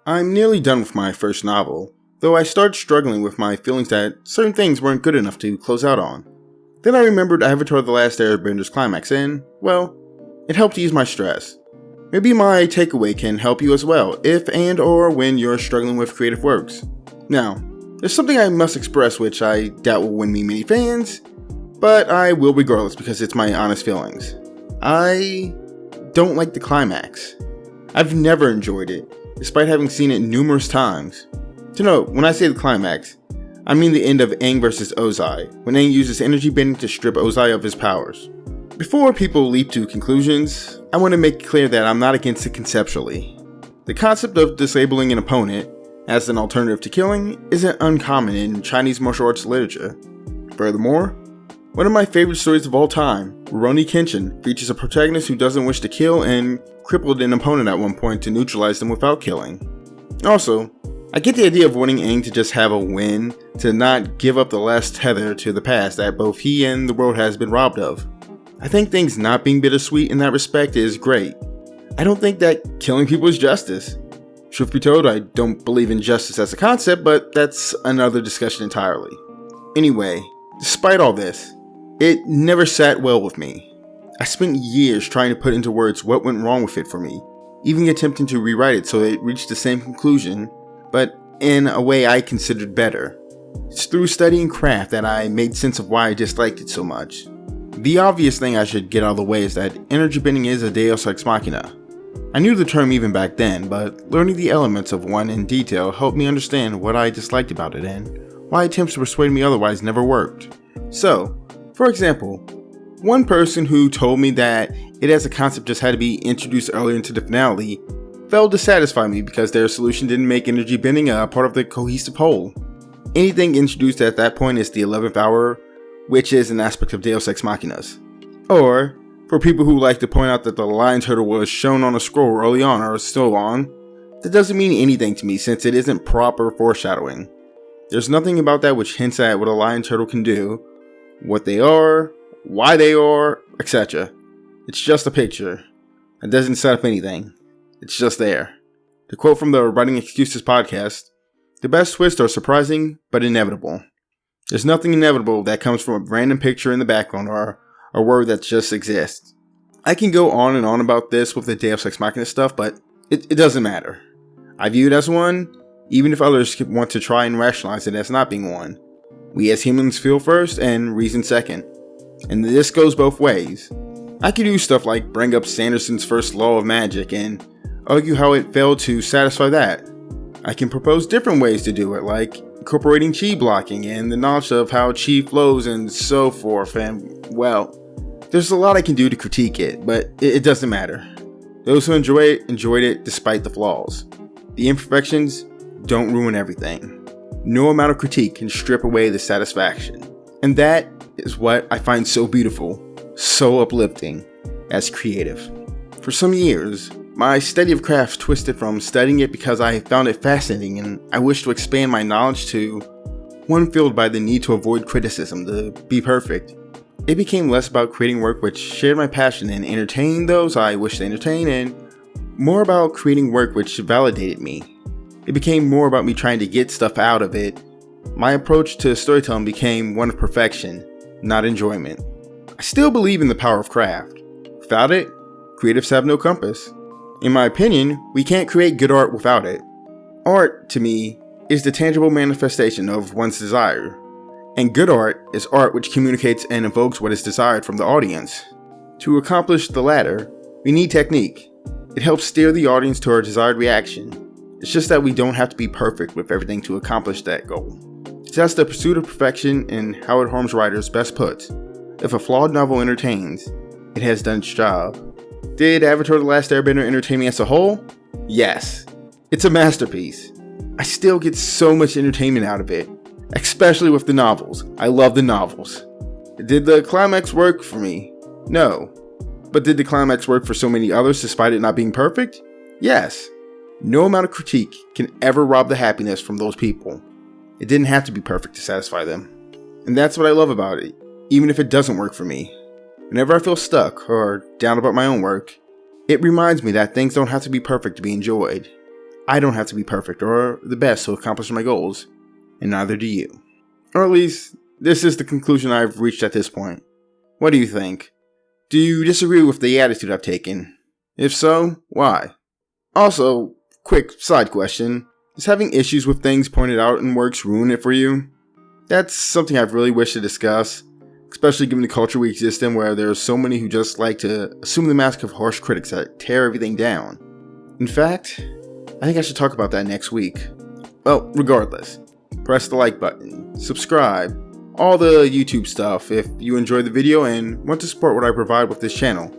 I'm nearly done with my first novel, though I started struggling with my feelings that certain things weren't good enough to close out on. Then I remembered Avatar the Last Airbender's climax and, well, it helped ease my stress. Maybe my takeaway can help you as well, if and or when you're struggling with creative works. Now, there's something I must express which I doubt will win me many fans, but I will regardless because it's my honest feelings. I don't like the climax. I've never enjoyed it, despite having seen it numerous times. To note, when I say the climax, I mean the end of Aang vs. Ozai, when Aang uses energy bending to strip Ozai of his powers. Before people leap to conclusions, I want to make it clear that I'm not against it conceptually. The concept of disabling an opponent as an alternative to killing isn't uncommon in Chinese martial arts literature. Furthermore, one of my favorite stories of all time, Rurouni Kenshin, features a protagonist who doesn't wish to kill and crippled an opponent at one point to neutralize them without killing. Also, I get the idea of wanting Aang to just have a win, to not give up the last tether to the past that both he and the world has been robbed of. I think things not being bittersweet in that respect is great. I don't think that killing people is justice. Truth be told, I don't believe in justice as a concept, but that's another discussion entirely. Anyway, despite all this, it never sat well with me. I spent years trying to put into words what went wrong with it for me, even attempting to rewrite it so it reached the same conclusion, but in a way I considered better. It's through studying craft that I made sense of why I disliked it so much. The obvious thing I should get out of the way is that energy bending is a deus ex machina. I knew the term even back then, but learning the elements of one in detail helped me understand what I disliked about it and why attempts to persuade me otherwise never worked. So, for example, one person who told me that it as a concept just had to be introduced earlier into the finale failed to satisfy me because their solution didn't make energy bending a part of the cohesive whole. Anything introduced at that point is the 11th hour, which is an aspect of Deus Ex Machinas. Or, for people who like to point out that the lion turtle was shown on a scroll early on or still on, that doesn't mean anything to me since it isn't proper foreshadowing. There's nothing about that which hints at what a lion turtle can do, what they are, why they are, etc. It's just a picture. It doesn't set up anything. It's just there. To quote from the Writing Excuses podcast, the best twists are surprising, but inevitable. There's nothing inevitable that comes from a random picture in the background or a word that just exists. I can go on and on about this with the Deus Ex Machina stuff, but it doesn't matter. I view it as one, even if others want to try and rationalize it as not being one. We as humans feel first and reason second. And this goes both ways. I could do stuff like bring up Sanderson's first law of magic and argue how it failed to satisfy that. I can propose different ways to do it, like incorporating chi blocking and the knowledge of how chi flows and so forth, and well, there's a lot I can do to critique it, but it doesn't matter. Those who enjoy it, enjoyed it despite the flaws. The imperfections don't ruin everything. No amount of critique can strip away the satisfaction. And that is what I find so beautiful, so uplifting, as creative. For some years, my study of craft twisted from studying it because I found it fascinating and I wished to expand my knowledge to one filled by the need to avoid criticism, to be perfect. It became less about creating work which shared my passion and entertained those I wished to entertain, and more about creating work which validated me. It became more about me trying to get stuff out of it. My approach to storytelling became one of perfection, not enjoyment. I still believe in the power of craft. Without it, creatives have no compass. In my opinion, we can't create good art without it. Art, to me, is the tangible manifestation of one's desire. And good art is art which communicates and evokes what is desired from the audience. To accomplish the latter, we need technique. It helps steer the audience to our desired reaction. It's just that we don't have to be perfect with everything to accomplish that goal. It's as the pursuit of perfection in Howard Holmes' writers best puts. If a flawed novel entertains, it has done its job. Did Avatar the Last Airbender entertain me as a whole? Yes. It's a masterpiece. I still get so much entertainment out of it, especially with the novels. I love the novels. Did the climax work for me? No. But did the climax work for so many others despite it not being perfect? Yes. No amount of critique can ever rob the happiness from those people. It didn't have to be perfect to satisfy them. And that's what I love about it, even if it doesn't work for me. Whenever I feel stuck or down about my own work, it reminds me that things don't have to be perfect to be enjoyed. I don't have to be perfect or the best to accomplish my goals, and neither do you. Or at least, this is the conclusion I've reached at this point. What do you think? Do you disagree with the attitude I've taken? If so, why? Also, quick side question, does having issues with things pointed out in works ruin it for you? That's something I've really wished to discuss, especially given the culture we exist in where there are so many who just like to assume the mask of harsh critics that tear everything down. In fact, I think I should talk about that next week. Well, regardless, press the like button, subscribe, all the YouTube stuff if you enjoyed the video and want to support what I provide with this channel.